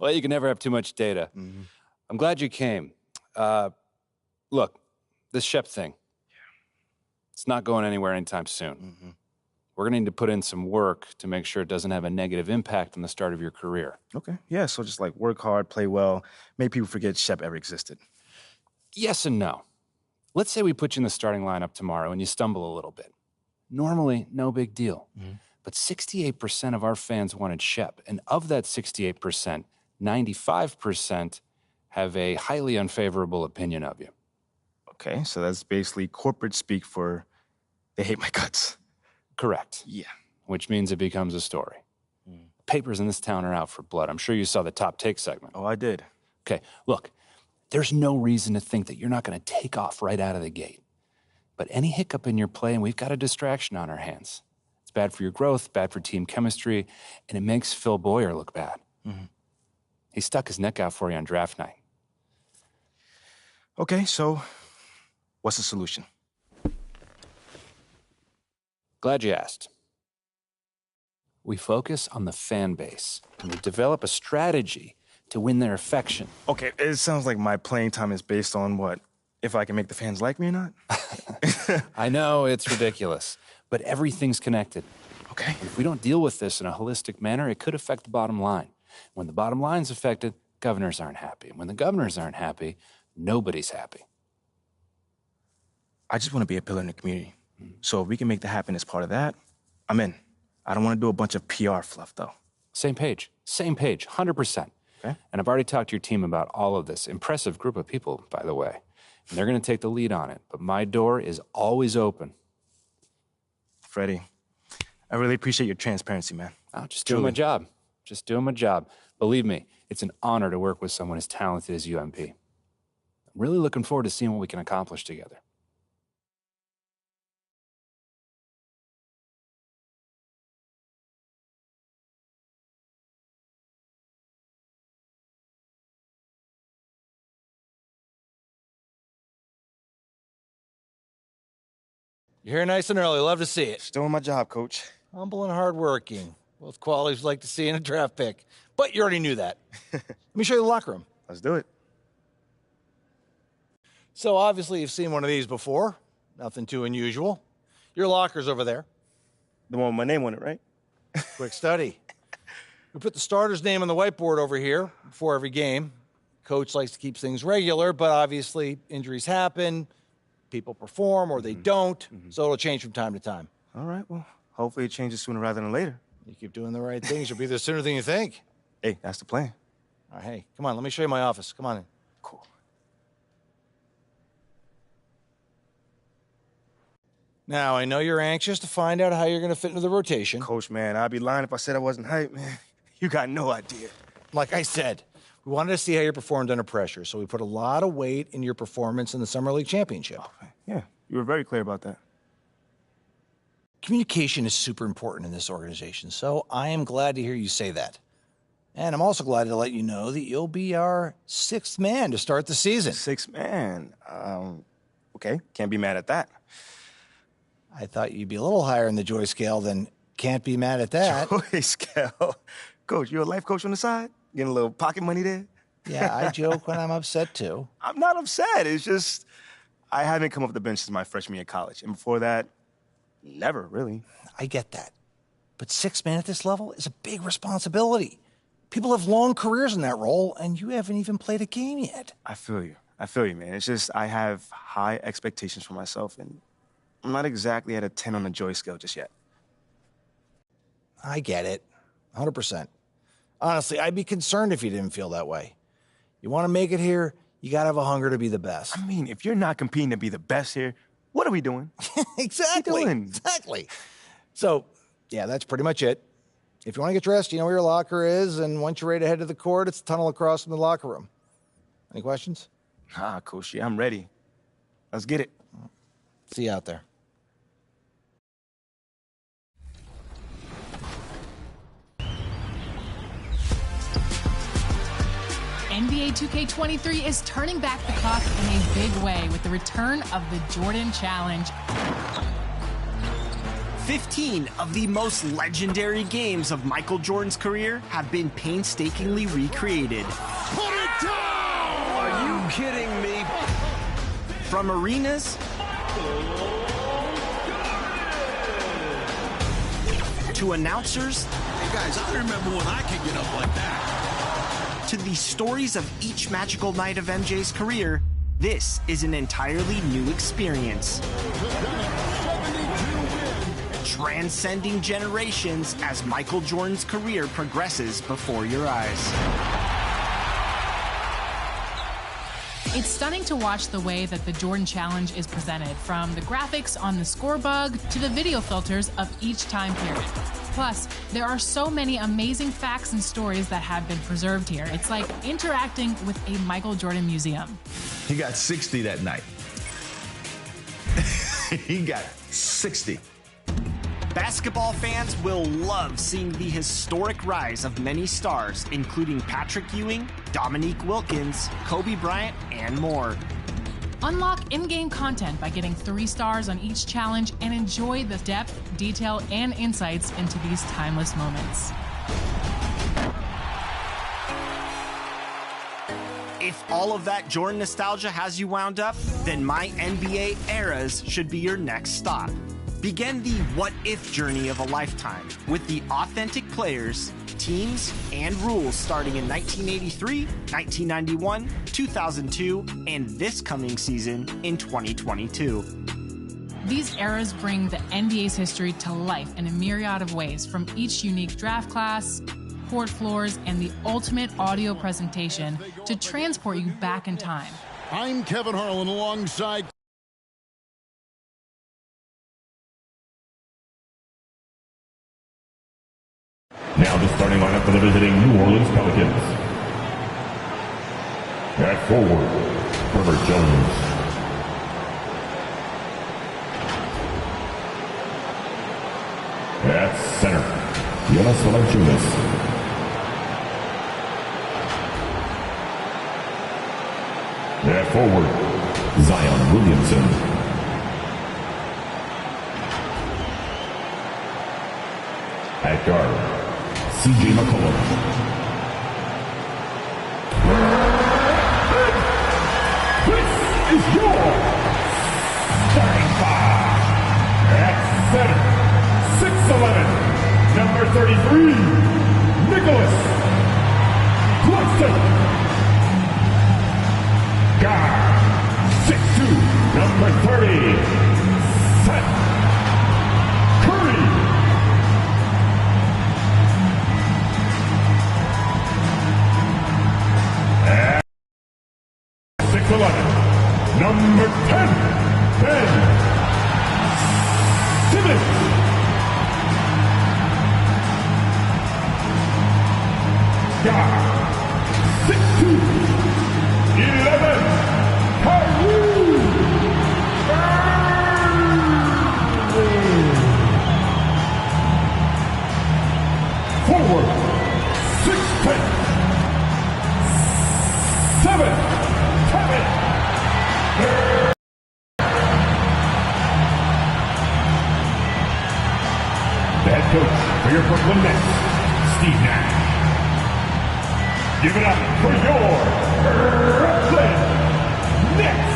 Well, you can never have too much data. I'm glad you came. Look, this Shep thing, it's not going anywhere anytime soon. We're going to need to put in some work to make sure it doesn't have a negative impact on the start of your career. Okay, yeah, so just like work hard, play well, make people forget Shep ever existed. Yes and no. Let's say we put you in the starting lineup tomorrow and you stumble a little bit. Normally, no big deal. But 68% of our fans wanted Shep, and of that 68%, 95% have a highly unfavorable opinion of you. Okay, so that's basically corporate speak for they hate my guts. Correct. Yeah. Which means it becomes a story. Papers in this town are out for blood. I'm sure you saw the top take segment. Oh, I did. Okay, look, there's no reason to think that you're not going to take off right out of the gate. But any hiccup in your play, and we've got a distraction on our hands. It's bad for your growth, bad for team chemistry, and it makes Phil Boyer look bad. He stuck his neck out for you on draft night. Okay, so what's the solution? Glad you asked. We focus on the fan base, and we develop a strategy to win their affection. Okay, it sounds like my playing time is based on what? If I can make the fans like me or not? I know, it's ridiculous, but everything's connected. Okay. If we don't deal with this in a holistic manner, it could affect the bottom line. When the bottom line's affected, governors aren't happy. And when the governors aren't happy, nobody's happy. I just want to be a pillar in the community. So if we can make that happen as part of that, I'm in. I don't want to do a bunch of PR fluff, though. Same page, 100%. Okay. And I've already talked to your team about all of this. Impressive group of people, by the way. And they're going to take the lead on it. But my door is always open. Freddie, I really appreciate your transparency, man. I'm just doing my job. Just doing my job. Believe me, it's an honor to work with someone as talented as UMP. I'm really looking forward to seeing what we can accomplish together. You're here nice and early. Love to see it. Just doing my job, Coach. Humble and hardworking. Both qualities we like to see in a draft pick. But you already knew that. Let me show you the locker room. Let's do it. So obviously you've seen one of these before. Nothing too unusual. Your locker's over there. The one with my name on it, right? Quick study. We put the starter's name on the whiteboard over here before every game. Coach likes to keep things regular, but obviously injuries happen. People perform or they don't, so it'll change from time to time. All right, well, hopefully it changes sooner rather than later. You keep doing the right things, you'll be there sooner than you think. Hey, that's the plan. All right, hey, come on, let me show you my office. Come on in. Cool. Now, I know you're anxious to find out how you're going to fit into the rotation. Coach, man, I'd be lying if I said I wasn't hyped, man. You got no idea. Like I said, we wanted to see how you performed under pressure, so we put a lot of weight in your performance in the Summer League Championship. Okay. Yeah, you were very clear about that. Communication is super important in this organization, so I am glad to hear you say that. And I'm also glad to let you know that you'll be our sixth man to start the season. Sixth man. Okay, can't be mad at that. I thought you'd be a little higher in the joy scale than can't be mad at that. Joy scale. Coach, you a life coach on the side? Getting a little pocket money there? Yeah, I joke when I'm upset, too. I'm not upset. It's just I haven't come off the bench since my freshman year of college. And before that, never, really. I get that. But sixth man at this level is a big responsibility. People have long careers in that role, and you haven't even played a game yet. I feel you, man. It's just I have high expectations for myself, and I'm not exactly at a 10 on the joy scale just yet. I get it. 100%. Honestly, I'd be concerned if you didn't feel that way. You want to make it here, you got to have a hunger to be the best. I mean, if you're not competing to be the best here, what are we doing? Exactly. What are we doing? Exactly. So, yeah, that's pretty much it. If you want to get dressed, you know where your locker is, and once you're ready to head to the court, it's the tunnel across from the locker room. Any questions? Coach, yeah, I'm ready. Let's get it. See you out there. NBA 2K23 is turning back the clock in a big way with the return of the Jordan Challenge. 15 of the most legendary games of Michael Jordan's career have been painstakingly recreated. Put it down! Are you kidding me? From arenas to announcers. Hey guys, I remember when I could get up like that. To the stories of each magical night of MJ's career, this is an entirely new experience. Transcending generations as Michael Jordan's career progresses before your eyes. It's stunning to watch the way that the Jordan Challenge is presented, from the graphics on the scorebug to the video filters of each time period. Plus, there are so many amazing facts and stories that have been preserved here. It's like interacting with a Michael Jordan museum. He got 60 that night. He got 60. Basketball fans will love seeing the historic rise of many stars, including Patrick Ewing, Dominique Wilkins, Kobe Bryant, and more. Unlock in-game content by getting 3 stars on each challenge and enjoy the depth, detail, and insights into these timeless moments. If all of that Jordan nostalgia has you wound up, then My NBA Eras should be your next stop. Begin the what-if journey of a lifetime with the authentic players, teams, and rules starting in 1983, 1991, 2002, and this coming season in 2022. These eras bring the NBA's history to life in a myriad of ways, from each unique draft class, court floors, and the ultimate audio presentation to transport you back in time. I'm Kevin Harlan alongside Now the starting lineup for the visiting New Orleans Pelicans. At forward, Herbert Jones. At center, Jonas Valanciunas. At forward, Zion Williamson. At guard, CJ McCollum. This is your starting five. At center, 6'11", number 33, Nicholas Claxton. Guard, 6'2", number 30, Seth Curry. At 6'11", number 10, Ben Simmons. Guard, 6'2", 11, Kyrie Irving. Forward, 6'10", 7, Kevin. The head coach for your Brooklyn Nets, Steve Nash. Give it up for your Brooklyn Nets.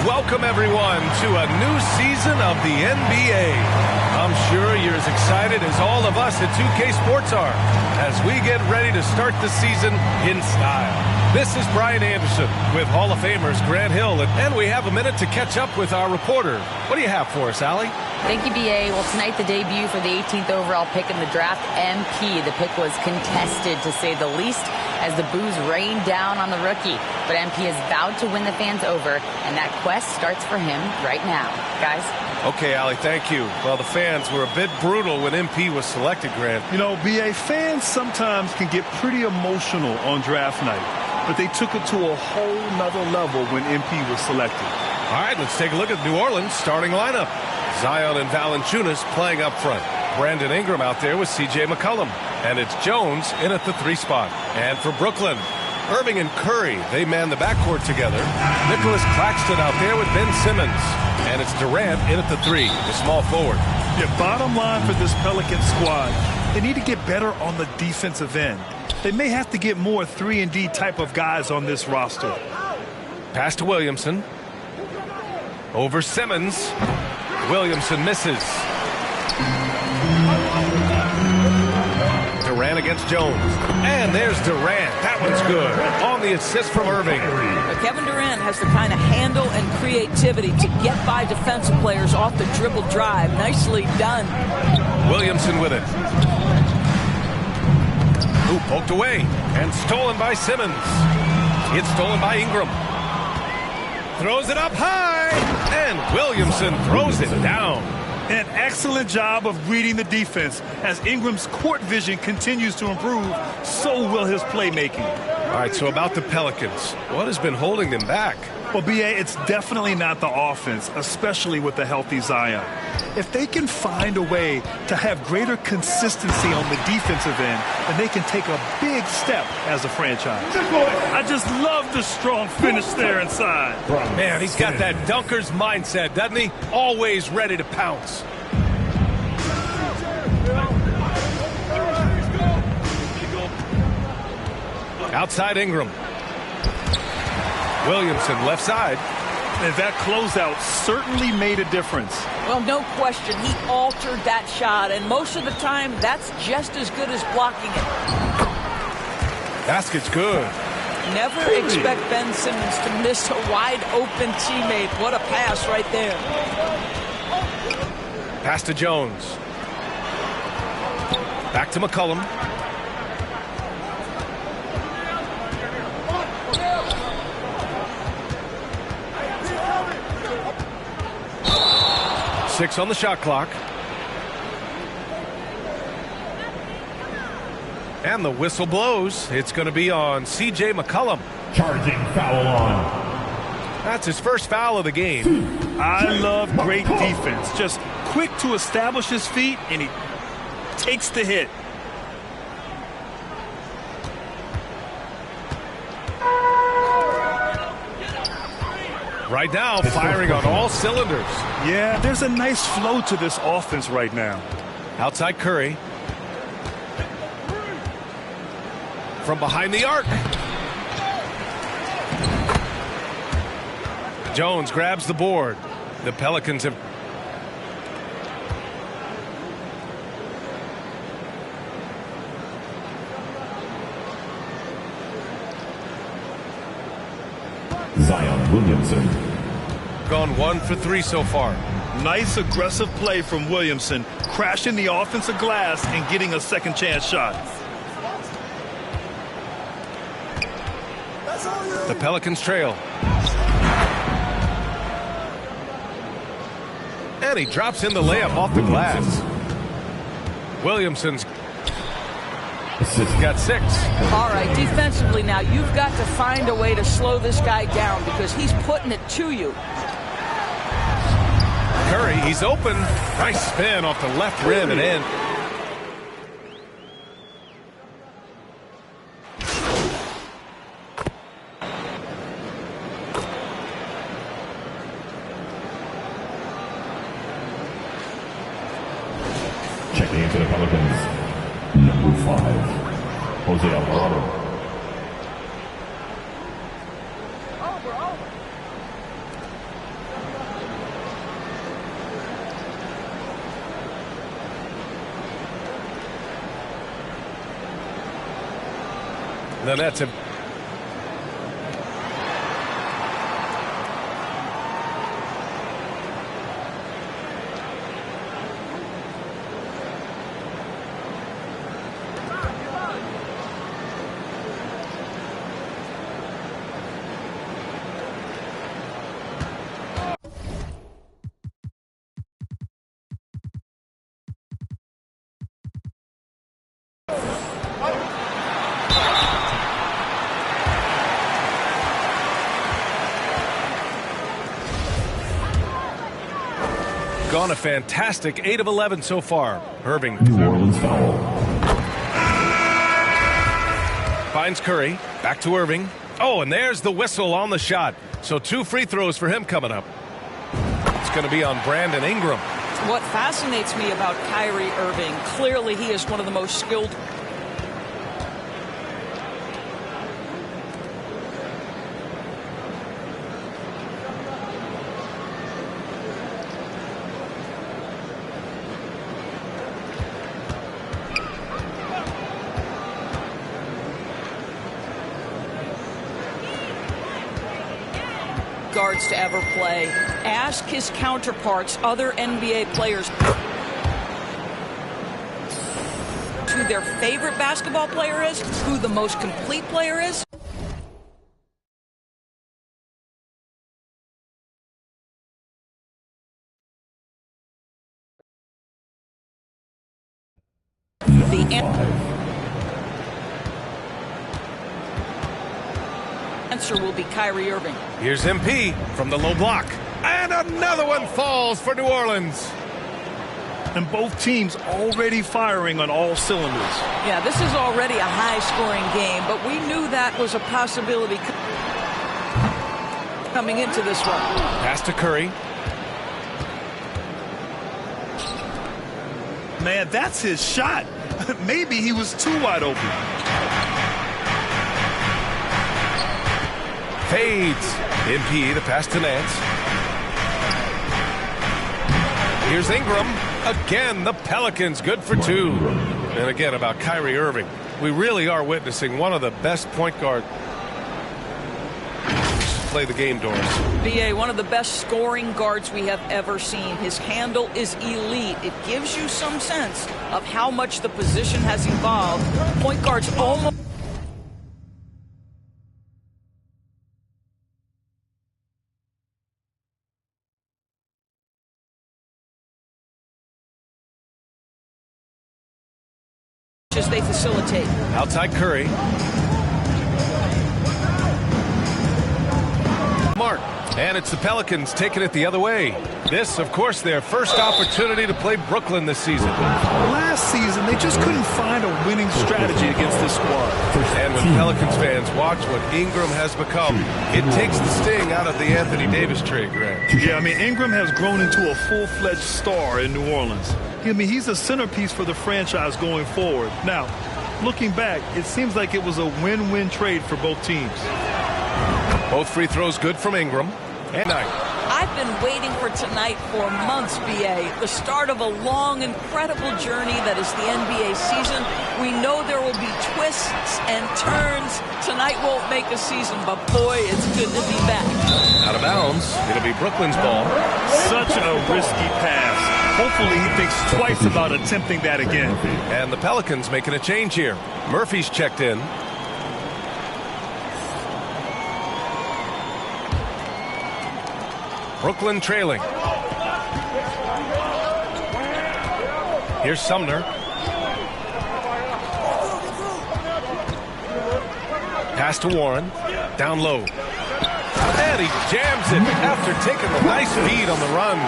Welcome everyone to a new season of the NBA. I'm sure you're as excited as all of us at 2K Sports are as we get ready to start the season in style. This is Brian Anderson with Hall of Famers Grant Hill, and we have a minute to catch up with our reporter. What do you have for us, Allie? Thank you, B.A. Well, tonight the debut for the 18th overall pick in the draft, MP. The pick was contested, to say the least, as the boos rained down on the rookie. But MP has vowed to win the fans over, and that quest starts for him right now. Guys? Okay, Allie, thank you. Well, the fans were a bit brutal when MP was selected, Grant. You know, B.A., fans sometimes can get pretty emotional on draft night, but they took it to a whole nother level when MP was selected. All right, let's take a look at New Orleans' starting lineup. Zion and Valanciunas playing up front. Brandon Ingram out there with C.J. McCollum. And it's Jones in at the 3 spot. And for Brooklyn, Irving and Curry, they man the backcourt together. Nicholas Claxton out there with Ben Simmons. And it's Durant in at the 3, the small forward. Yeah, bottom line for this Pelican squad, they need to get better on the defensive end. They may have to get more 3-and-D type of guys on this roster. Pass to Williamson. Over Simmons. Williamson misses. Durant against Jones. And there's Durant. That one's good. On the assist from Irving. Kevin Durant has the kind of handle and creativity to get by defensive players off the dribble drive. Nicely done. Williamson with it. Ooh, poked away. And stolen by Simmons. It's stolen by Ingram. Throws it up high. And Williamson throws it down. An excellent job of reading the defense. As Ingram's court vision continues to improve, so will his playmaking. All right, so about the Pelicans, what has been holding them back? Well, B.A., it's definitely not the offense, especially with the healthy Zion. If they can find a way to have greater consistency on the defensive end, then they can take a big step as a franchise. I just love the strong finish there inside. Man, he's got that dunker's mindset, doesn't he? Always ready to pounce. Outside Ingram. Williamson left side. And that closeout certainly made a difference. Well, no question. He altered that shot, and most of the time, that's just as good as blocking it. Basket's good. Never expect Ben Simmons to miss a wide-open teammate. What a pass right there. Pass to Jones. Back to McCollum. Six on the shot clock. And the whistle blows. It's going to be on C.J. McCollum. Charging foul on. That's his first foul of the game. I love great defense. Just quick to establish his feet, and he takes the hit. Right now, firing on all cylinders. Yeah, there's a nice flow to this offense right now. Outside Curry. From behind the arc. Jones grabs the board. The Pelicans have... Zion Williamson. Gone 1 for 3 so far. Nice aggressive play from Williamson, crashing the offensive glass and getting a second chance shot. The Pelicans trail. And he drops in the layup off the glass. Williamson's got 6. All right, defensively now, you've got to find a way to slow this guy down because he's putting it to you. Curry, he's open. Nice spin off the left rim and in. Checking into the Pelicans, number 5, Jose Alvarado. Then that's a... Gone a fantastic 8 of 11 so far. Irving. New Orleans foul. Finds Curry. Back to Irving. Oh, and there's the whistle on the shot. So 2 free throws for him coming up. It's going to be on Brandon Ingram. What fascinates me about Kyrie Irving, clearly he is one of the most skilled. Guards to ever play. Ask his counterparts, other NBA players, who their favorite basketball player is, who the most complete player is. Answer will be Kyrie Irving. Here's MP from the low block. And another one falls for New Orleans. And both teams already firing on all cylinders. Yeah, this is already a high-scoring game, but we knew that was a possibility coming into this one. Pass to Curry. Man, that's his shot. Maybe he was too wide open. Fades. MP, the pass to Nance. Here's Ingram. Again, the Pelicans good for two. And again, about Kyrie Irving. We really are witnessing one of the best point guards. Play the game, Doris. BA, one of the best scoring guards we have ever seen. His handle is elite. It gives you some sense of how much the position has evolved. Point guards almost... as they facilitate. Outside Curry. Mark. And it's the Pelicans taking it the other way. This, of course, their first opportunity to play Brooklyn this season. Last season, they just couldn't find a winning strategy against this squad. And when Pelicans fans watch what Ingram has become, it takes the sting out of the Anthony Davis trade, Grant. Yeah, I mean, Ingram has grown into a full-fledged star in New Orleans. I mean, he's a centerpiece for the franchise going forward. Now, looking back, it seems like it was a win-win trade for both teams. Both free throws good from Ingram. And I've been waiting for tonight for months, BA. The start of a long, incredible journey that is the NBA season. We know there will be twists and turns. Tonight won't make a season, but boy, it's good to be back. Out of bounds. It'll be Brooklyn's ball. Such a risky pass. Hopefully he thinks twice about attempting that again. And the Pelicans making a change here. Murphy's checked in. Brooklyn trailing. Here's Sumner. Pass to Warren. Down low. And he jams it after taking a nice beat on the run.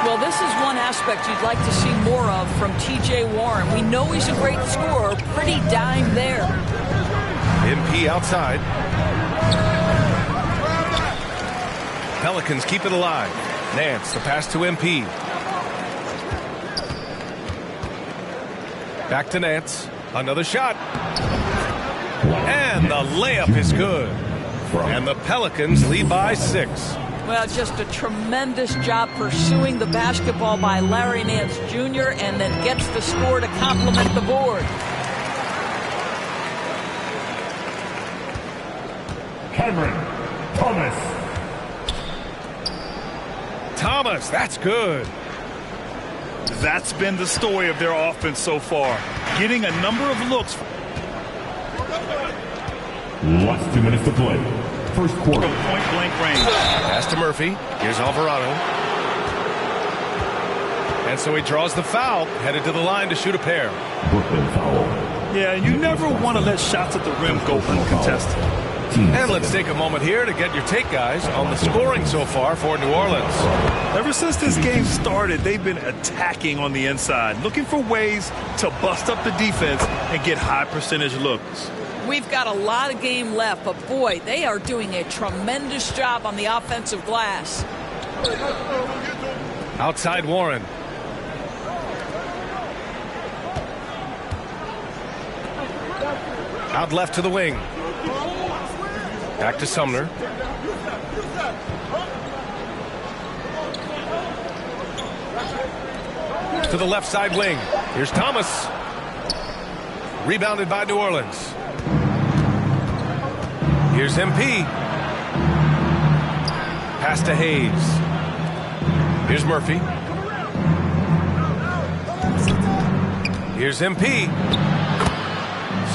Well, this is one aspect you'd like to see more of from T.J. Warren. We know he's a great scorer. Pretty dime there. MP outside. Pelicans keep it alive. Nance, the pass to MP. Back to Nance. Another shot. And the layup is good. And the Pelicans lead by 6. Well, just a tremendous job pursuing the basketball by Larry Nance Jr. and then gets the score to complement the board. Cameron Thomas, that's good. That's been the story of their offense so far. Getting a number of looks. Last 2 minutes to play. First quarter. Point blank range. Pass to Murphy. Here's Alvarado. And so he draws the foul, headed to the line to shoot a pair. Brooklyn foul. Yeah, you never want to let shots at the rim go uncontested. And let's take a moment here to get your take, guys, on the scoring so far for New Orleans. Ever since this game started, they've been attacking on the inside, looking for ways to bust up the defense and get high percentage looks. We've got a lot of game left, but boy, they are doing a tremendous job on the offensive glass. Outside Warren. Out left to the wing. Back to Sumner. To the left side wing. Here's Thomas. Rebounded by New Orleans. Here's MP. Pass to Hayes. Here's Murphy. Here's MP.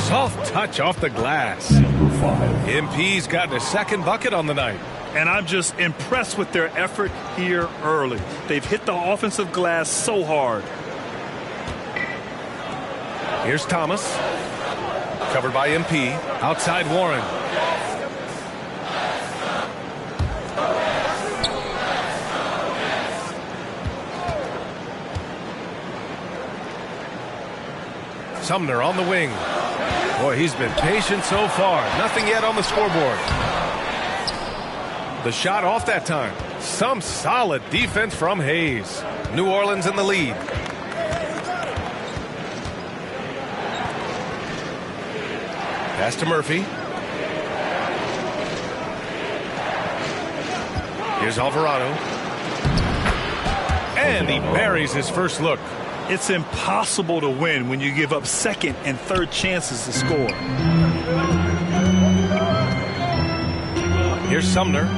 Soft touch off the glass. MP's gotten a second bucket on the night. And I'm just impressed with their effort here early. They've hit the offensive glass so hard. Here's Thomas. Covered by MP. Outside Warren. Sumner on the wing. Boy, he's been patient so far. Nothing yet on the scoreboard. The shot off that time. Some solid defense from Hayes. New Orleans in the lead. Pass to Murphy. Here's Alvarado. And he buries his first look. It's impossible to win when you give up second and third chances to score. Here's Sumner.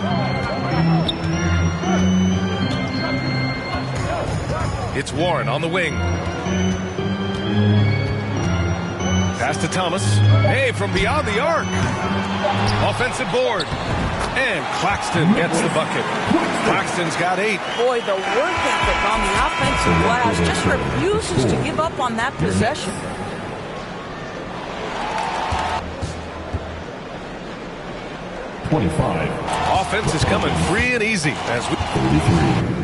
It's Warren on the wing. Pass to Thomas. Hey, from beyond the arc. Offensive board. And Claxton gets the bucket. Claxton's got 8. Boy, the work ethic on the offensive glass just refuses to give up on that possession. Offense is coming free and easy as we... 33.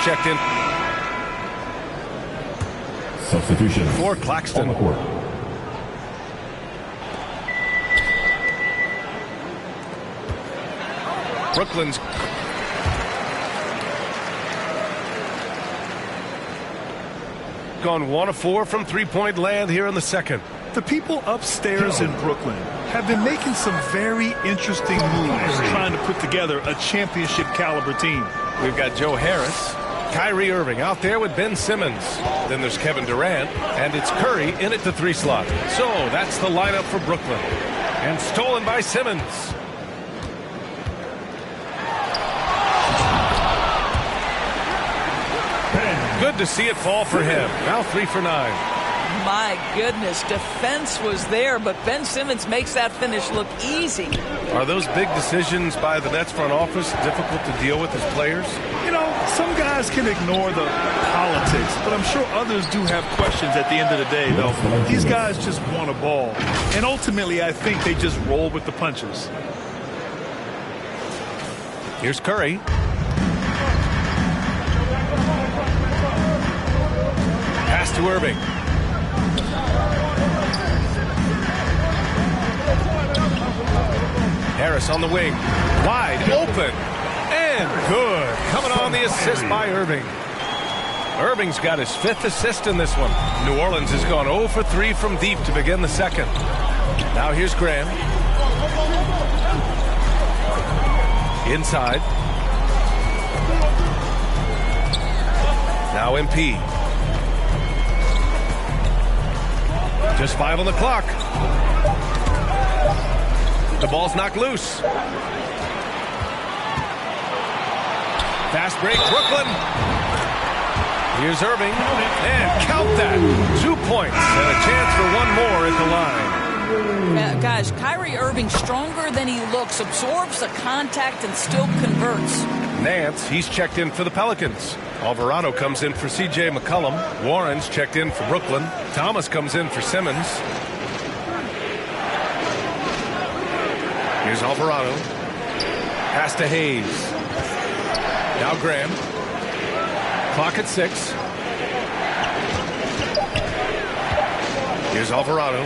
Checked in. Substitution for Claxton. On the court. Brooklyn's gone 1 of 4 from three-point land here in the second. The people upstairs in Brooklyn have been making some very interesting moves trying to put together a championship caliber team. We've got Joe Harris. Kyrie Irving out there with Ben Simmons. Then there's Kevin Durant, and it's Curry in at the 3 slot. So that's the lineup for Brooklyn. And stolen by Simmons. Good to see it fall for him. Now 3 for 9. My goodness, defense was there, but Ben Simmons makes that finish look easy. Are those big decisions by the Nets front office difficult to deal with as players? You know, some guys can ignore the politics, but I'm sure others do have questions at the end of the day, though. These guys just want a ball, and ultimately I think they just roll with the punches. Here's Curry. Pass to Irving. Harris on the wing. Wide open. And good. Coming on the assist by Irving. Irving's got his 5th assist in this one. New Orleans has gone 0 for 3 from deep to begin the second. Now here's Graham. Inside. Now MP. Just 5 on the clock. The ball's knocked loose. Fast break, Brooklyn. Here's Irving. And count that. 2 points and a chance for one more at the line. Guys, Kyrie Irving stronger than he looks, absorbs the contact and still converts. Nance, he's checked in for the Pelicans. Alvarado comes in for C.J. McCollum. Warren's checked in for Brooklyn. Thomas comes in for Simmons. Here's Alvarado. Pass to Hayes. Now Graham. Clock at 6. Here's Alvarado.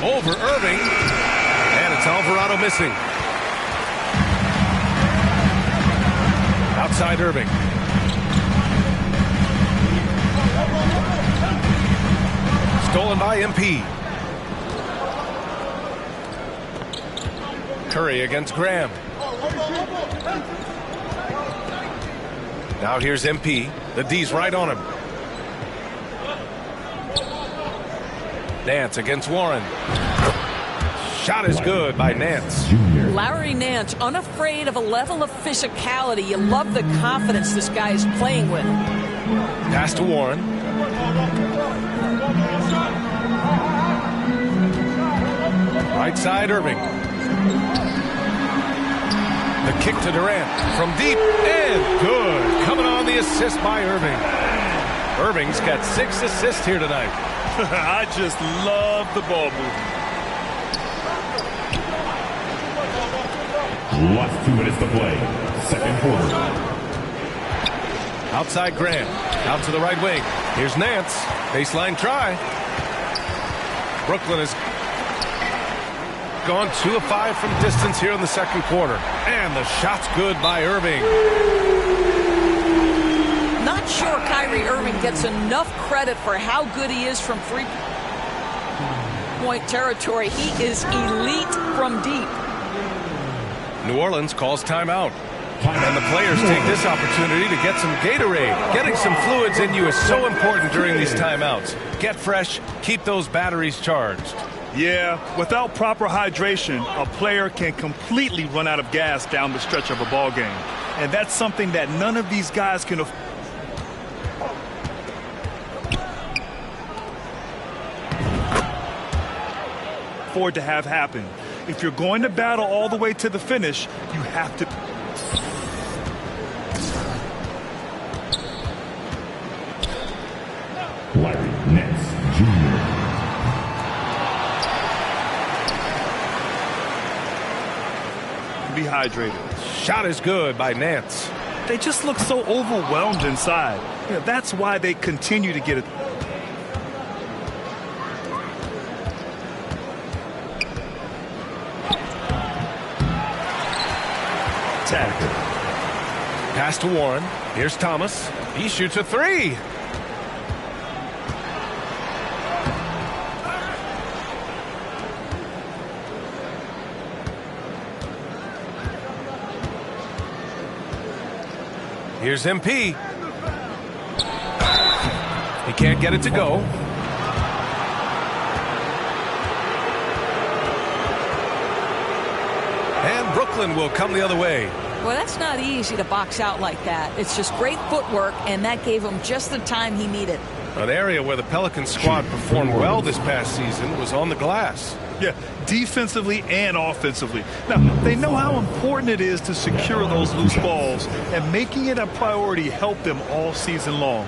Over Irving. And it's Alvarado missing. Outside Irving. Stolen by MP. Curry against Graham. Now here's MP. The D's right on him. Nance against Warren. Shot is good by Nance. Larry Nance, unafraid of a level of physicality. You love the confidence this guy is playing with. Pass to Warren. Right side, Irving. The kick to Durant from deep and good. Coming on the assist by Irving. Irving's got 6 assists here tonight. I just love the ball movement. Last 2 minutes to play. Second quarter. Outside Graham. Out to the right wing. Here's Nance. Baseline try. Brooklyn has gone 2 of 5 from distance here in the second quarter. And the shot's good by Irving. Not sure Kyrie Irving gets enough credit for how good he is from three-point territory. He is elite from deep. New Orleans calls timeout. And the players take this opportunity to get some Gatorade. Getting some fluids in you is so important during these timeouts. Get fresh, keep those batteries charged. Yeah, without proper hydration, a player can completely run out of gas down the stretch of a ball game. And that's something that none of these guys can afford to have happen. If you're going to battle all the way to the finish, you have to. Larry Nance Jr. Be hydrated. Shot is good by Nance. They just look so overwhelmed inside. You know, that's why they continue to get it. Tackle. Pass to Warren. Here's Thomas. He shoots a 3. Here's MP. He can't get it to go. And Brooklyn will come the other way. Well, that's not easy to box out like that. It's just great footwork, and that gave him just the time he needed. An area where the Pelicans squad performed well this past season was on the glass. Yeah, defensively and offensively. Now, they know how important it is to secure those loose balls, and making it a priority helped them all season long.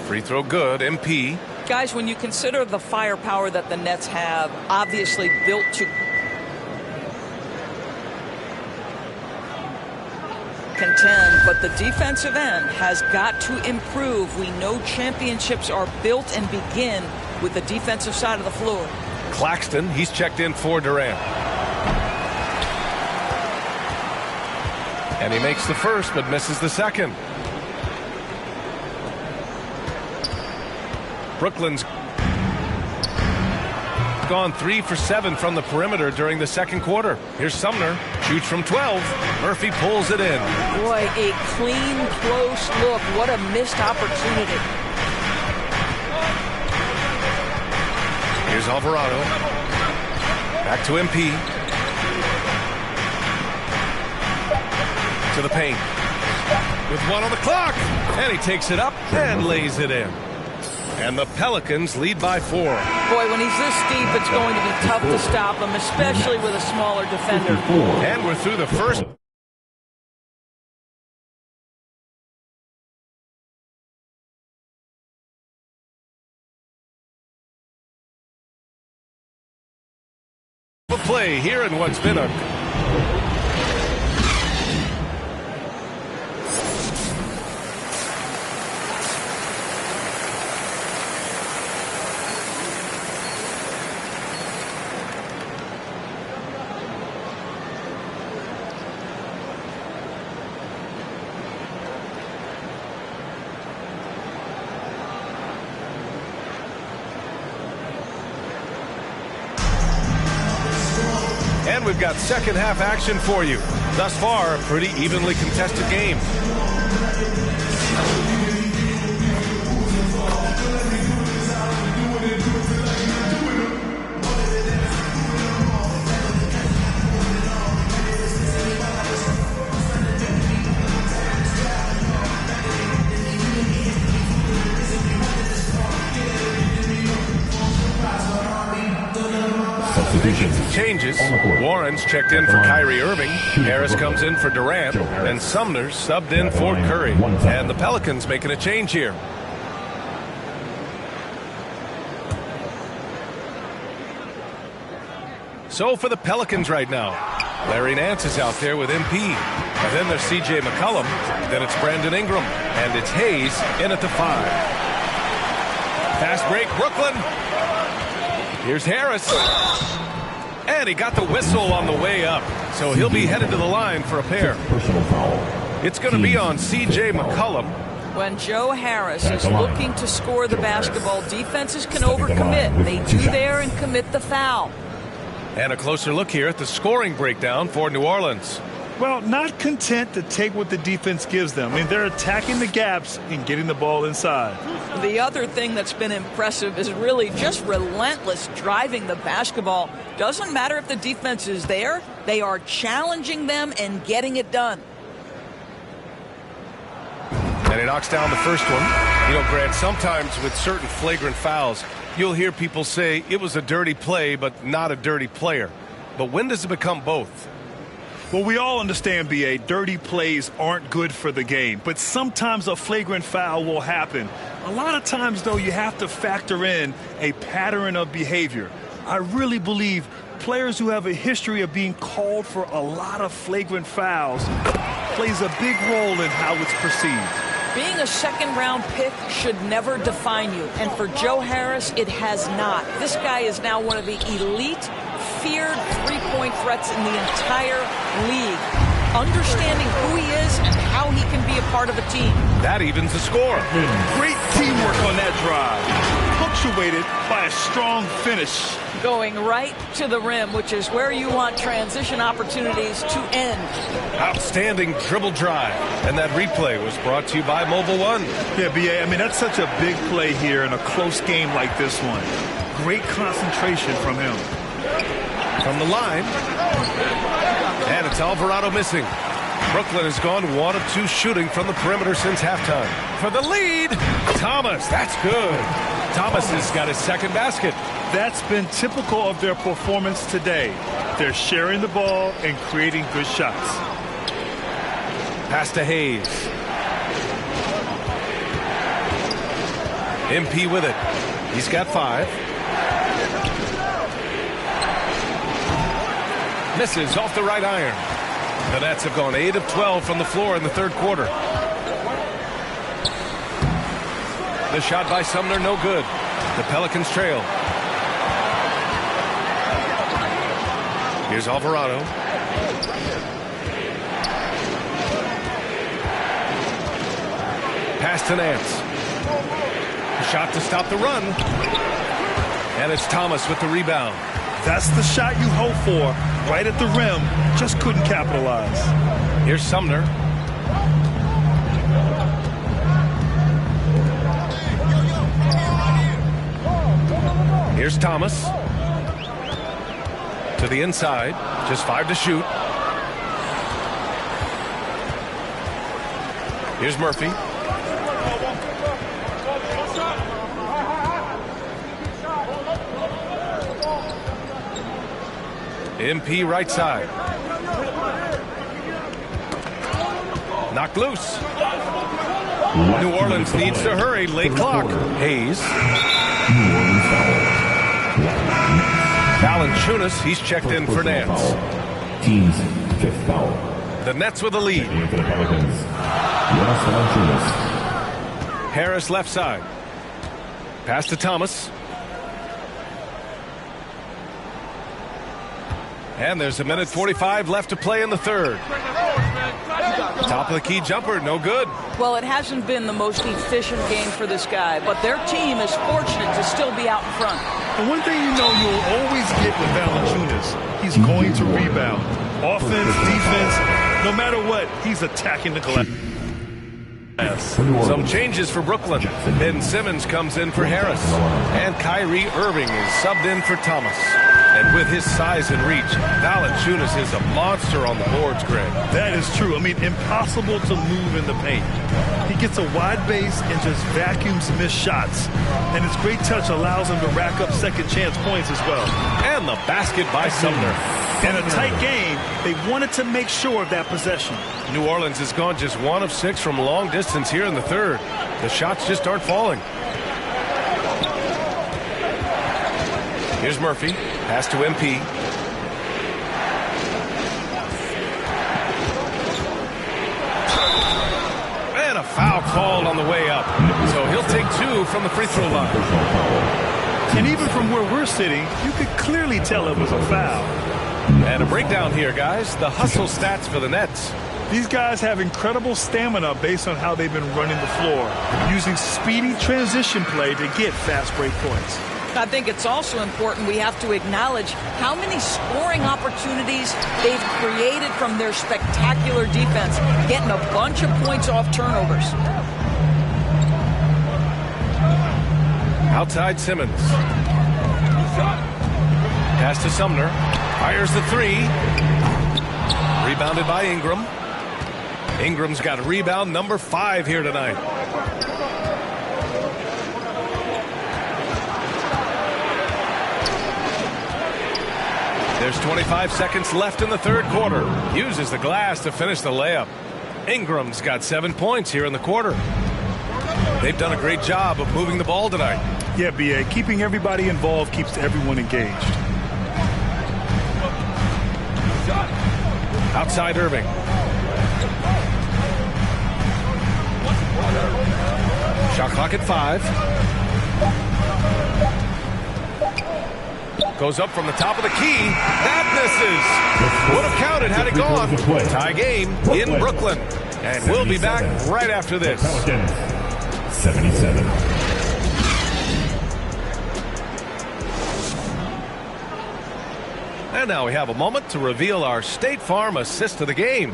Free throw good, MP. Guys, when you consider the firepower that the Nets have, obviously built to contend, but the defensive end has got to improve. We know championships are built and begin with the defensive side of the floor. Claxton, he's checked in for Durant. And he makes the first, but misses the second. Brooklyn's gone 3 for 7 from the perimeter during the second quarter. Here's Sumner, shoots from 12. Murphy pulls it in. Boy, a clean, close look. What a missed opportunity. Here's Alvarado. Back to MP. To the paint. With 1 on the clock. And he takes it up and lays it in. And the Pelicans lead by 4. Boy, when he's this deep, it's going to be tough to stop him, especially with a smaller defender. And we're through the first. Play here in what's been a And we've got second half action for you. Thus far, a pretty evenly contested game. Changes. Warren's checked in for Kyrie Irving. Harris comes in for Durant. And Sumner's subbed in for Curry. And the Pelicans making a change here. So for the Pelicans right now, Larry Nance is out there with MP. And then there's C.J. McCollum. Then it's Brandon Ingram. And it's Hayes in at the 5. Fast break, Brooklyn. Here's Harris. And he got the whistle on the way up. So he'll be headed to the line for a pair. It's going to be on C.J. McCollum. When Joe Harris is looking to score the basketball, defenses can overcommit. They do there and commit the foul. And a closer look here at the scoring breakdown for New Orleans. Well, not content to take what the defense gives them. I mean, they're attacking the gaps and getting the ball inside. The other thing that's been impressive is really just relentless driving the basketball. Doesn't matter if the defense is there. They are challenging them and getting it done. And he knocks down the first one. You know, Grant, sometimes with certain flagrant fouls, you'll hear people say it was a dirty play, but not a dirty player. But when does it become both? Well, we all understand, B.A., dirty plays aren't good for the game, but sometimes a flagrant foul will happen. A lot of times, though, you have to factor in a pattern of behavior. I really believe players who have a history of being called for a lot of flagrant fouls plays a big role in how it's perceived. Being a second-round pick should never define you, and for Joe Harris, it has not. This guy is now one of the elite, feared three-point threats in the entire league. Understanding who he is and how he can be a part of a team. That evens the score. Great teamwork on that drive. Punctuated by a strong finish. Going right to the rim, which is where you want transition opportunities to end. Outstanding dribble drive. And that replay was brought to you by Mobile One. Yeah, B.A., I mean, that's such a big play here in a close game like this one. Great concentration from him. From the line. And it's Alvarado missing. Brooklyn has gone 1 of 2 shooting from the perimeter since halftime. For the lead, Thomas. That's good. Thomas has got his second basket. That's been typical of their performance today. They're sharing the ball and creating good shots. Pass to Hayes. MP with it. He's got 5. Misses off the right iron. The Nets have gone 8 of 12 from the floor in the third quarter. The shot by Sumner, no good. The Pelicans trail. Here's Alvarado. Pass to Nance. A shot to stop the run. And it's Thomas with the rebound. That's the shot you hope for. Right at the rim. Just couldn't capitalize. Here's Sumner. Here's Thomas. To the inside. Just 5 to shoot. Here's Murphy. MP right side. Knocked loose. New Orleans needs to hurry. Late clock. Hayes. Valanciunas, he's checked in for Nance. Team's 5th foul. The Nets with a lead. For the Pelicans, Valanciunas. Harris left side. Pass to Thomas. And there's a minute 45 left to play in the third. Top of the key jumper, no good. Well, it hasn't been the most efficient game for this guy, but their team is fortunate to still be out in front. And one thing you know you'll always get with Valanciunas, he's going to rebound. Offense, defense, no matter what, he's attacking the glass. Some changes for Brooklyn. Ben Simmons comes in for Harris. And Kyrie Irving is subbed in for Thomas. And with his size and reach, Valanciunas is a monster on the boards, Greg. That is true. I mean, impossible to move in the paint. He gets a wide base and just vacuums missed shots. And his great touch allows him to rack up second chance points as well. And the basket by Sumner. In a tight game, they wanted to make sure of that possession. New Orleans has gone just 1 of 6 from long distance here in the third. The shots just aren't falling. Here's Murphy. Pass to MP. And a foul called on the way up. So he'll take 2 from the free throw line. And even from where we're sitting, you could clearly tell it was a foul. And a breakdown here, guys. The hustle stats for the Nets. These guys have incredible stamina based on how they've been running the floor, using speedy transition play to get fast break points. I think it's also important we have to acknowledge how many scoring opportunities they've created from their spectacular defense, getting a bunch of points off turnovers. Outside Simmons. Pass to Sumner. Fires the 3. Rebounded by Ingram. Ingram's got a rebound number 5 here tonight. There's 25 seconds left in the third quarter. Uses the glass to finish the layup. Ingram's got 7 points here in the quarter. They've done a great job of moving the ball tonight. Yeah, B.A. Keeping everybody involved keeps everyone engaged. Outside Irving. Shot clock at 5. Goes up from the top of the key. That misses. Would have counted had it gone. Tie game in Brooklyn. And we'll be back right after this. 77. And now we have a moment to reveal our State Farm assist of the game.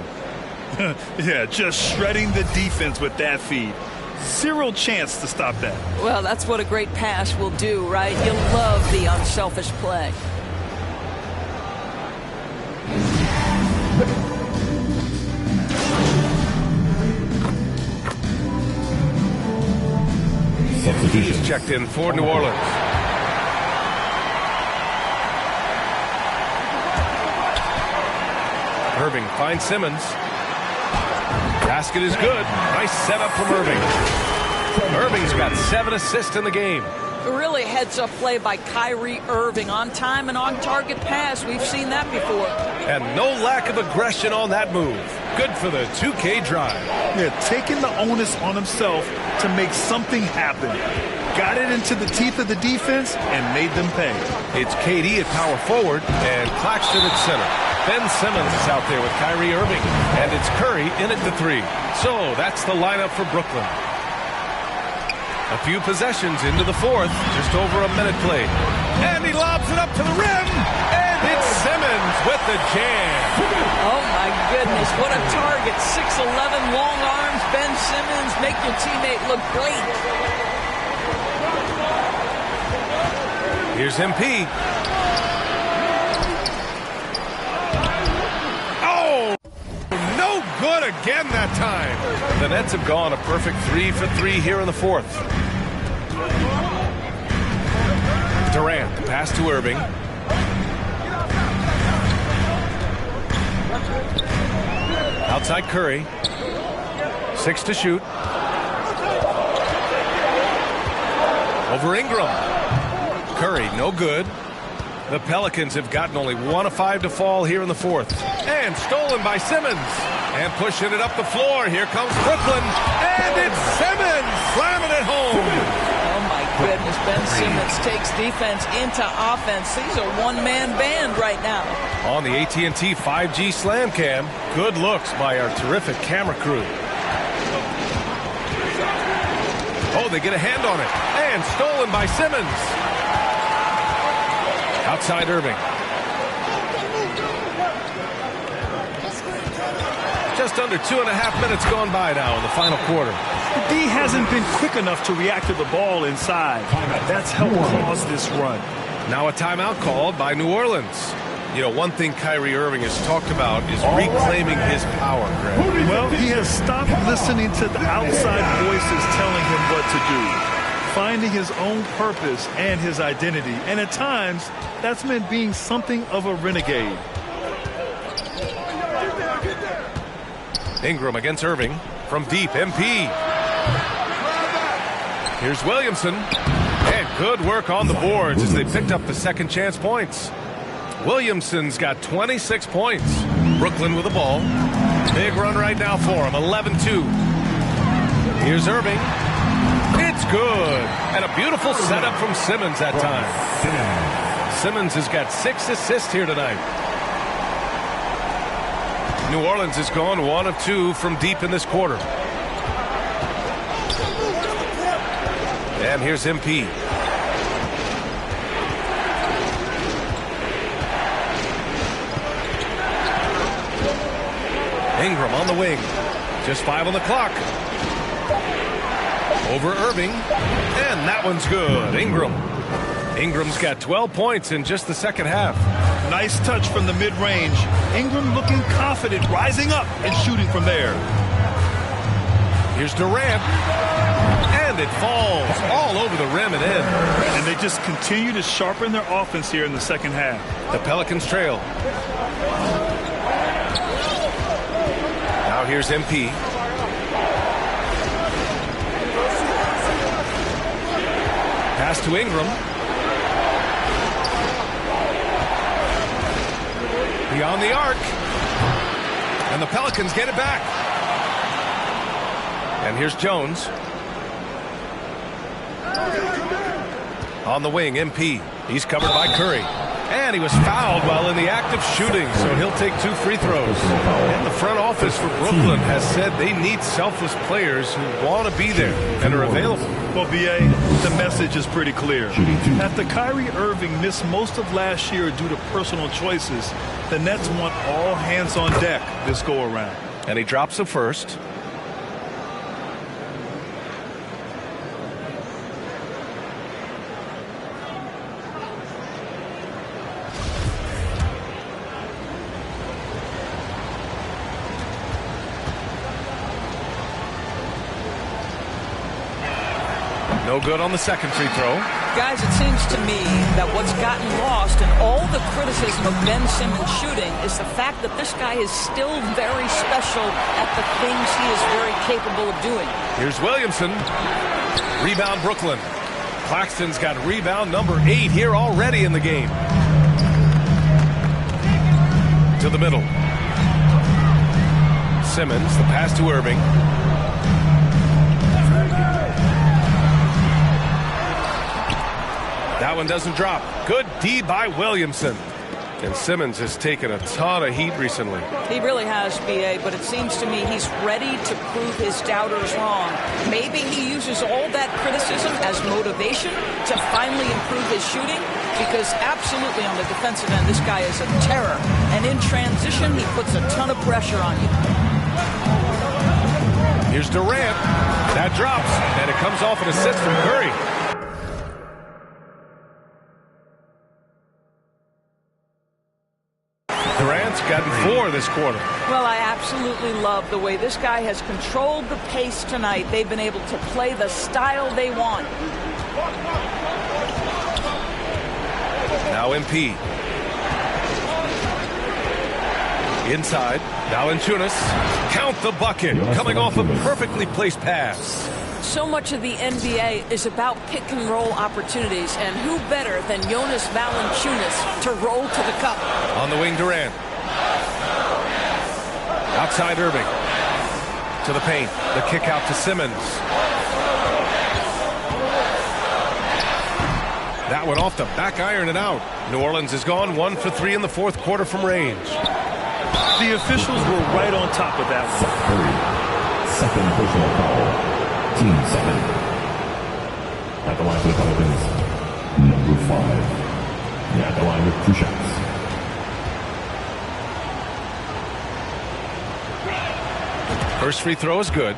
Yeah, just shredding the defense with that feed. Zero chance to stop that. Well, that's what a great pass will do, right? You love the unselfish play. He's checked in for New Orleans. Irving finds Simmons. Basket is good. Nice setup from Irving. Irving's got 7 assists in the game. Really heads-up play by Kyrie Irving. On time and on-target pass. We've seen that before. And no lack of aggression on that move. Good for the 2K drive. Yeah, taking the onus on himself to make something happen. Got it into the teeth of the defense and made them pay. It's KD at power forward and Claxton at center. Ben Simmons is out there with Kyrie Irving. And it's Curry in at the 3. So that's the lineup for Brooklyn. A few possessions into the fourth. Just over a minute played. And he lobs it up to the rim. And it's Simmons with the jam. Oh, my goodness. What a target. 6'11", long arms. Ben Simmons, make your teammate look great. Here's MP. Oh, no good again that time. The Nets have gone a perfect 3 for 3 here in the fourth. Durant, the pass to Irving. Outside Curry. 6 to shoot. Over Ingram. Curry, no good. The Pelicans have gotten only 1 of 5 to fall here in the fourth. And stolen by Simmons. And pushing it up the floor. Here comes Brooklyn. And it's Simmons slamming it home. Oh, my goodness. Ben Simmons takes defense into offense. He's a one-man band right now. On the AT&T 5G Slam Cam, good looks by our terrific camera crew. Oh, they get a hand on it. And stolen by Simmons. Outside Irving. Just under 2.5 minutes gone by now in the final quarter. The D hasn't been quick enough to react to the ball inside. That's helped cause this run. Now a timeout called by New Orleans. You know, one thing Kyrie Irving has talked about is reclaiming his power, Greg. Well, he has stopped listening to the outside voices telling him what to do, finding his own purpose and his identity. And at times, that's meant being something of a renegade. Ingram against Irving from deep. MP. Here's Williamson. And good work on the boards as they picked up the second chance points. Williamson's got 26 points. Brooklyn with the ball. Big run right now for him. 11-2. Here's Irving. It's good. And a beautiful setup from Simmons that time. Simmons has got 6 assists here tonight. New Orleans has gone 1 of 2 from deep in this quarter. And here's MP. Ingram on the wing. Just 5 on the clock. Over Irving. And that one's good. Ingram's got 12 points in just the second half. Nice touch from the mid-range. Ingram looking confident, rising up and shooting from there. Here's Durant. And it falls all over the rim and in. And they just continue to sharpen their offense here in the second half. The Pelicans trail. Now here's MP. Pass to Ingram. Beyond the arc. And the Pelicans get it back. And here's Jones. On the wing, MP. He's covered by Curry. And he was fouled while in the act of shooting, so he'll take 2 free throws. And the front office for Brooklyn has said they need selfless players who want to be there and are available. Well, B.A., the message is pretty clear. After Kyrie Irving missed most of last year due to personal choices, the Nets want all hands on deck this go-around. And he drops the first. No good on the second free throw. Guys, it seems to me that what's gotten lost in all the criticism of Ben Simmons shooting is the fact that this guy is still very special at the things he is very capable of doing. Here's Williamson. Rebound Brooklyn. Claxton's got rebound number 8 here already in the game. To the middle. Simmons, the pass to Irving. That one doesn't drop. Good D by Williamson. And Simmons has taken a ton of heat recently. He really has, B.A., but it seems to me he's ready to prove his doubters wrong. Maybe he uses all that criticism as motivation to finally improve his shooting, because absolutely on the defensive end, this guy is a terror. And in transition, he puts a ton of pressure on you. Here's Durant. That drops, and it comes off an assist from Curry. Durant's gotten 4 this quarter. Well, I absolutely love the way this guy has controlled the pace tonight. They've been able to play the style they want. Now MP. Inside. Valanciunas. Count the bucket. Coming off a perfectly placed pass. So much of the NBA is about pick and roll opportunities, and who better than Jonas Valanciunas to roll to the cup? On the wing, Durant. Outside Irving. To the paint. The kick out to Simmons. That one off the back iron and out. New Orleans has gone 1 for 3 in the fourth quarter from range. The officials were right on top of that one. Second personal foul. Team 7. At the line for the Pelicans, number 5. At the line with 2 shots. First free throw is good.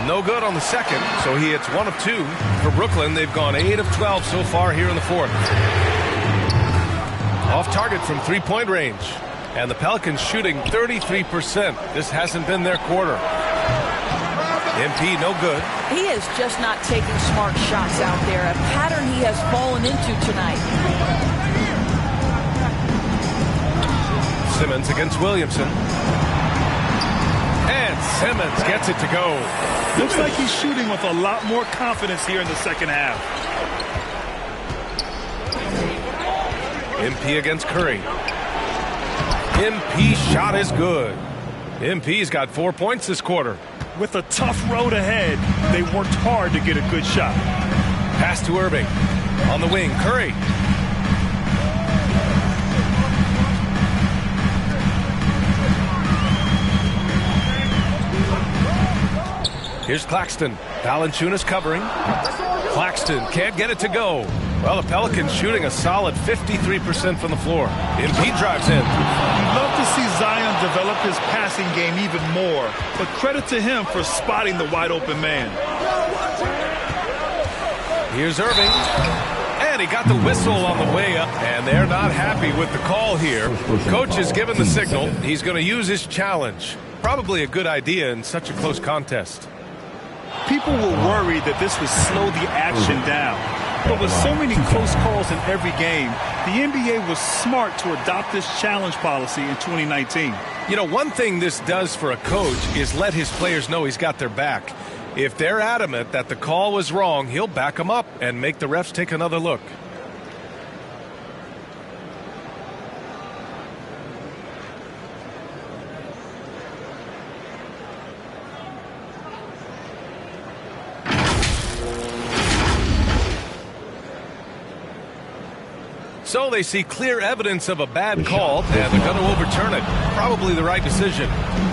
No good on the second, so he hits 1 of 2. For Brooklyn, they've gone 8 of 12 so far here in the fourth. Off target from three-point range. And the Pelicans shooting 33%. This hasn't been their quarter. MP, no good. He is just not taking smart shots out there, a pattern he has fallen into tonight. Simmons against Williamson. And Simmons gets it to go. Looks like he's shooting with a lot more confidence here in the second half. MP against Curry. MP shot is good. MP's got 4 points this quarter. With a tough road ahead, they worked hard to get a good shot. Pass to Irving. On the wing, Curry. Here's Claxton. Valanciunas covering. Claxton can't get it to go. Well, the Pelicans shooting a solid 53% from the floor. MP drives in. You'd love to see Zion develop his passing game even more, but credit to him for spotting the wide open man. Here's Irving. And he got the whistle on the way up. And they're not happy with the call here. Coach has given the signal. He's going to use his challenge. Probably a good idea in such a close contest. People were worried that this would slow the action down. But with so many close calls in every game, the NBA was smart to adopt this challenge policy in 2019. You know, one thing this does for a coach is let his players know he's got their back. If they're adamant that the call was wrong, he'll back them up and make the refs take another look. So they see clear evidence of a bad call, and they're going to overturn it. Probably the right decision.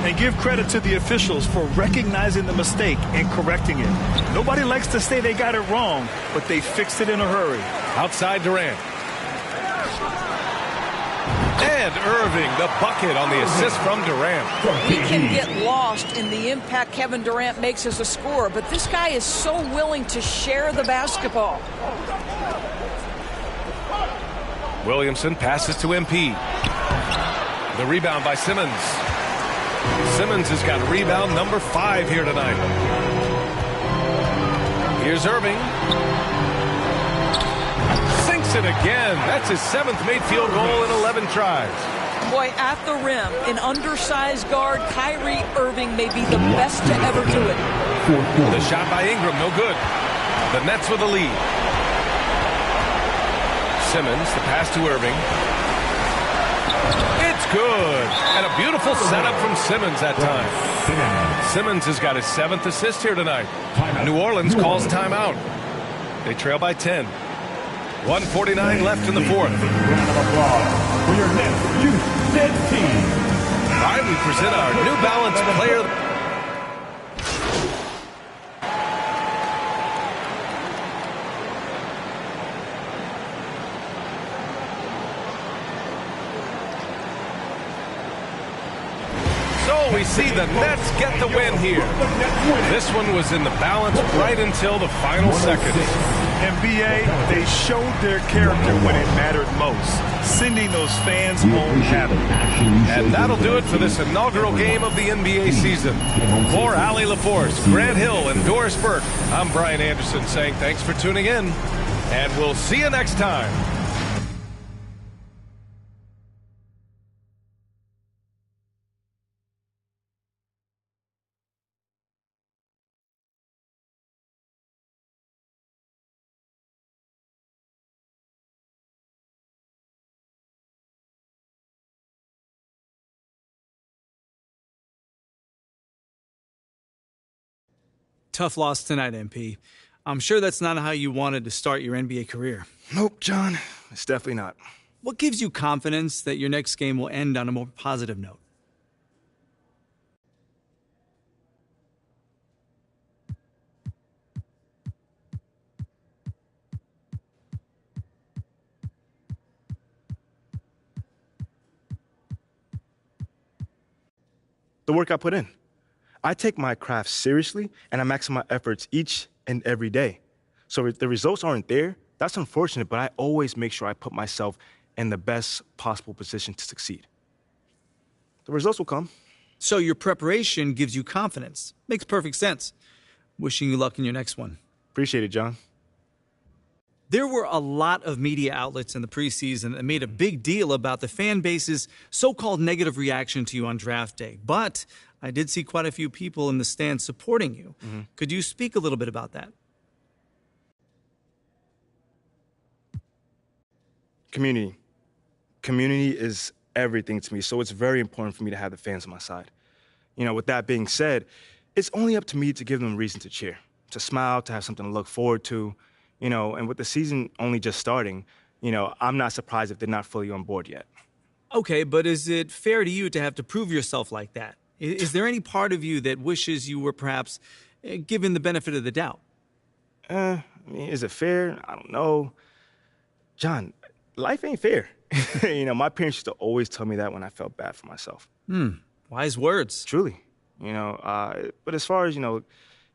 And give credit to the officials for recognizing the mistake and correcting it. Nobody likes to say they got it wrong, but they fixed it in a hurry. Outside Durant. And Irving, the bucket on the assist from Durant. He can get lost in the impact Kevin Durant makes as a scorer, but this guy is so willing to share the basketball. Williamson passes to MP. The rebound by Simmons. Simmons has got rebound number 5 here tonight. Here's Irving. Sinks it again. That's his 7th made field goal in 11 tries. Boy, at the rim, an undersized guard, Kyrie Irving may be the best to ever do it. The shot by Ingram, no good. The Nets with the lead. Simmons, the pass to Irving. It's good. And a beautiful setup from Simmons that time. Simmons has got his 7th assist here tonight. New Orleans calls timeout. They trail by 10. 1:49 left in the fourth. Round of applause for your next Houston team. All right, we present our New Balance player. Oh, we see the Nets get the win here. This one was in the balance right until the final seconds. NBA, they showed their character when it mattered most, sending those fans home happy. And that'll do it for this inaugural game of the NBA season. For Allie LaForce, Grant Hill, and Doris Burke, I'm Brian Anderson saying thanks for tuning in, and we'll see you next time. Tough loss tonight, MP. I'm sure that's not how you wanted to start your NBA career. Nope, John. It's definitely not. What gives you confidence that your next game will end on a more positive note? The work I put in. I take my craft seriously, and I maximize my efforts each and every day. So if the results aren't there, that's unfortunate, but I always make sure I put myself in the best possible position to succeed. The results will come. So your preparation gives you confidence. Makes perfect sense. Wishing you luck in your next one. Appreciate it, John. There were a lot of media outlets in the preseason that made a big deal about the fan base's so-called negative reaction to you on draft day. But I did see quite a few people in the stands supporting you. Could you speak a little bit about that? Community. Community is everything to me, so it's very important for me to have the fans on my side. You know, with that being said, it's only up to me to give them a reason to cheer, to smile, to have something to look forward to. You know, and with the season only just starting, you know, I'm not surprised if they're not fully on board yet. Okay, but is it fair to you to have to prove yourself like that? Is there any part of you that wishes you were perhaps given the benefit of the doubt? I mean, is it fair? I don't know. John, life ain't fair. You know, my parents used to always tell me that when I felt bad for myself. Wise words. Truly. You know, but as far as, you know,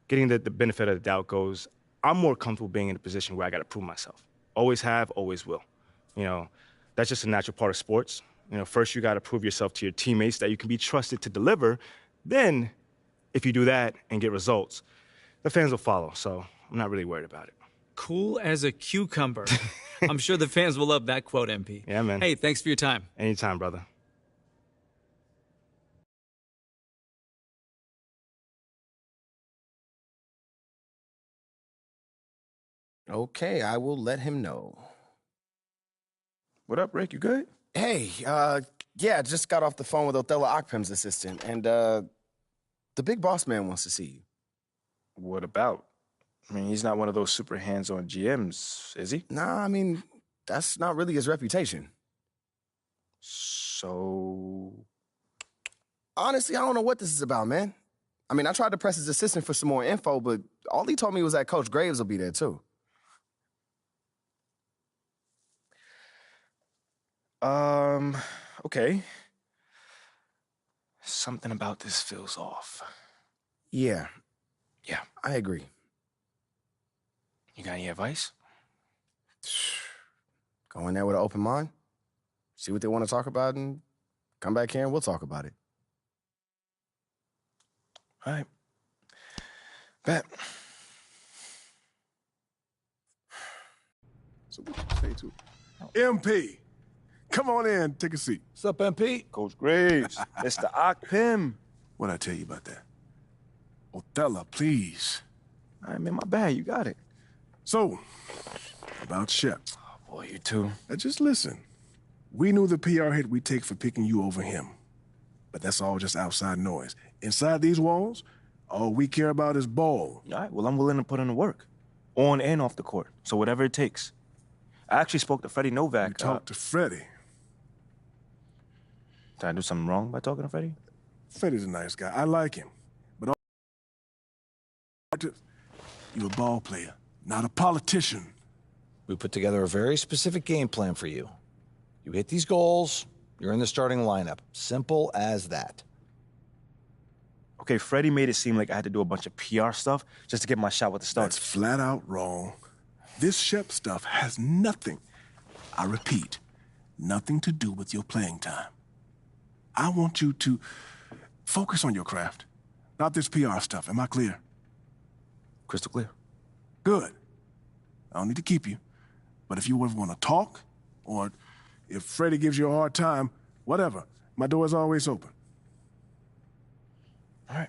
getting the benefit of the doubt goes, I'm more comfortable being in a position where I got to prove myself. Always have, always will. You know, that's just a natural part of sports. You know, first you got to prove yourself to your teammates that you can be trusted to deliver. Then, if you do that and get results, the fans will follow. So I'm not really worried about it. Cool as a cucumber. I'm sure the fans will love that quote, MP. Yeah, man. Hey, thanks for your time. Anytime, brother. Okay, I will let him know. What up, Rick? You good? Hey, yeah, just got off the phone with Othello Akpem's assistant, and the big boss man wants to see you. What about? I mean, he's not one of those super hands-on GMs, is he? Nah, I mean, that's not really his reputation. So... Honestly, I don't know what this is about, man. I mean, I tried to press his assistant for some more info, but all he told me was that Coach Graves will be there, too. Okay. Something about this feels off. Yeah. Yeah. I agree. You got any advice? Go in there with an open mind, see what they want to talk about, and come back here and we'll talk about it. All right. Bet. So what you say to MP? Come on in, take a seat. What's up, MP? Coach Graves, Mr. Akpem. What'd I tell you about that? Othello, please. All right, man, my bad. You got it. So, about Shep. Oh, boy, you too. Now just listen. We knew the PR hit we'd take for picking you over him. But that's all just outside noise. Inside these walls, all we care about is ball. All right, well, I'm willing to put in the work. On and off the court. So whatever it takes. I actually spoke to Freddie Novak. You talked to Freddie? Did I do something wrong by talking to Freddie? Freddie's a nice guy. I like him. But you're a ball player, not a politician. We put together a very specific game plan for you. You hit these goals, you're in the starting lineup. Simple as that. Okay, Freddie made it seem like I had to do a bunch of PR stuff just to get my shot with the Stars. That's flat out wrong. This Shep stuff has nothing, I repeat, nothing to do with your playing time. I want you to focus on your craft, not this PR stuff. Am I clear? Crystal clear. Good. I don't need to keep you. But if you ever want to talk, or if Freddie gives you a hard time, whatever, my door is always open. All right.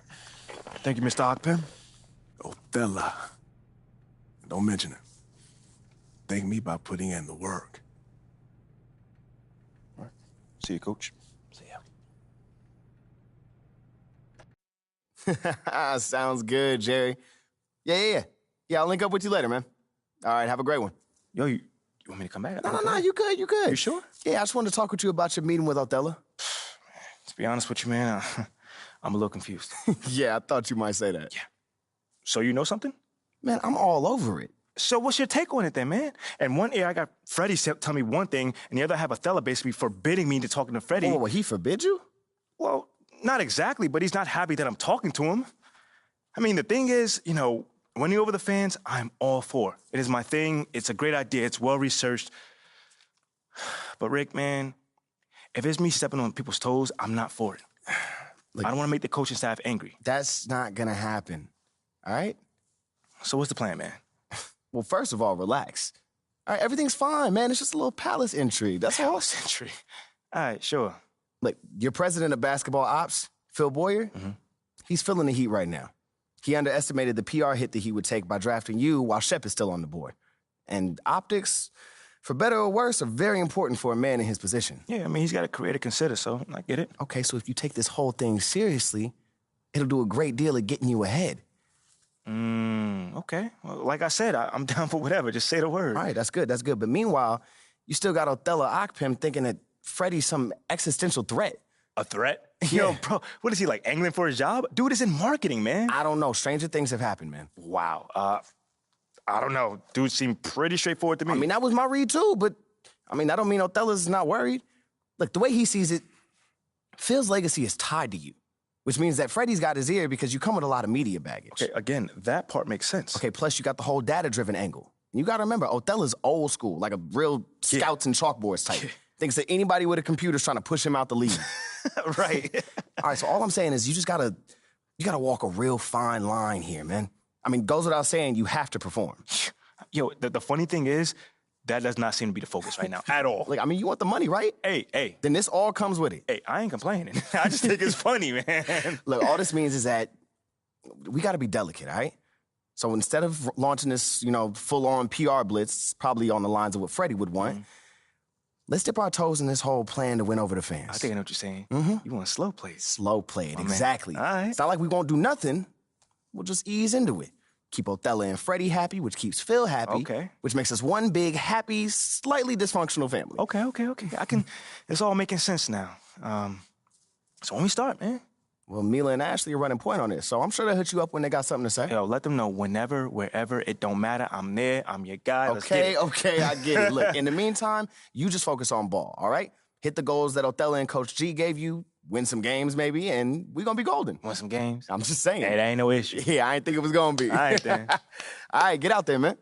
Thank you, Mr. Ogpen. Othello. Don't mention it. Thank me by putting in the work. All right. See you, Coach. See ya. Sounds good, Jerry. Yeah, I'll link up with you later, man. All right, have a great one. Yo, you want me to come back? No, you good. You sure? Yeah, I just wanted to talk with you about your meeting with Othello. To be honest with you, man, I'm a little confused. Yeah, I thought you might say that. Yeah. So you know something? Man, I'm all over it. So what's your take on it then, man? And one ear, I got Freddie tell me one thing, and the other I have Othello basically forbidding me to talking to Freddie. Oh, well, he forbid you? Well, not exactly, but he's not happy that I'm talking to him. I mean, the thing is, winning over the fans, I'm all for. It is my thing. It's a great idea. It's well-researched. But, Rick, man, if it's me stepping on people's toes, I'm not for it. Look, I don't want to make the coaching staff angry. That's not going to happen, all right? So what's the plan, man? Well, first of all, relax. All right, everything's fine, man. It's just a little palace intrigue. That's all. Palace intrigue. All right, sure. Look, your president of basketball ops, Phil Boyer, he's feeling the heat right now. He underestimated the PR hit that he would take by drafting you while Shep is still on the board. And optics, for better or worse, are very important for a man in his position. Yeah, I mean, he's got a career to consider, so I get it. Okay, so if you take this whole thing seriously, it'll do a great deal of getting you ahead. Okay. Well, like I said, I'm down for whatever. Just say the word. All right, that's good. But meanwhile, you still got Othello Akpem thinking that Freddie's some existential threat. A threat? Yeah. Yo, bro, what is he, like, angling for his job? Dude is in marketing, man. I don't know. Stranger things have happened, man. Wow. I don't know. Dude seemed pretty straightforward to me. I mean, that was my read, too, but, that don't mean Othello's not worried. Look, the way he sees it, Phil's legacy is tied to you, which means that Freddie's got his ear because you come with a lot of media baggage. Okay, again, that part makes sense. Okay, plus you got the whole data-driven angle. You got to remember, Othello's old school, like a real scouts and chalkboards type. Thinks that anybody with a computer is trying to push him out the league. Right. All right, so all I'm saying is you gotta walk a real fine line here, man. I mean, goes without saying, you have to perform. Yo, the funny thing is, that does not seem to be the focus right now at all. Like, I mean, you want the money, right? Hey. Then this all comes with it. Hey, I ain't complaining. I just think it's funny, man. Look, all this means is that we got to be delicate, all right? So instead of launching this, full-on PR blitz, probably on the lines of what Freddie would want, let's dip our toes in this whole plan to win over the fans. I think I know what you're saying. You want slow plays. Slow play it, exactly. All right. It's not like we won't do nothing. We'll just ease into it. Keep Othello and Freddie happy, which keeps Phil happy. Okay. Which makes us one big, happy, slightly dysfunctional family. Okay. It's all making sense now. So when we start, man. Well, Mila and Ashley are running point on this, so I'm sure they'll hit you up when they got something to say. Yo, let them know whenever, wherever, it don't matter. I'm there. I'm your guy. Okay, I get it. Look, in the meantime, you just focus on ball, all right? Hit the goals that Othello and Coach G gave you, win some games maybe, and we're going to be golden. Win some games? I'm just saying. Hey, that ain't no issue. Yeah, I didn't think it was going to be. All right, then. All right, get out there, man.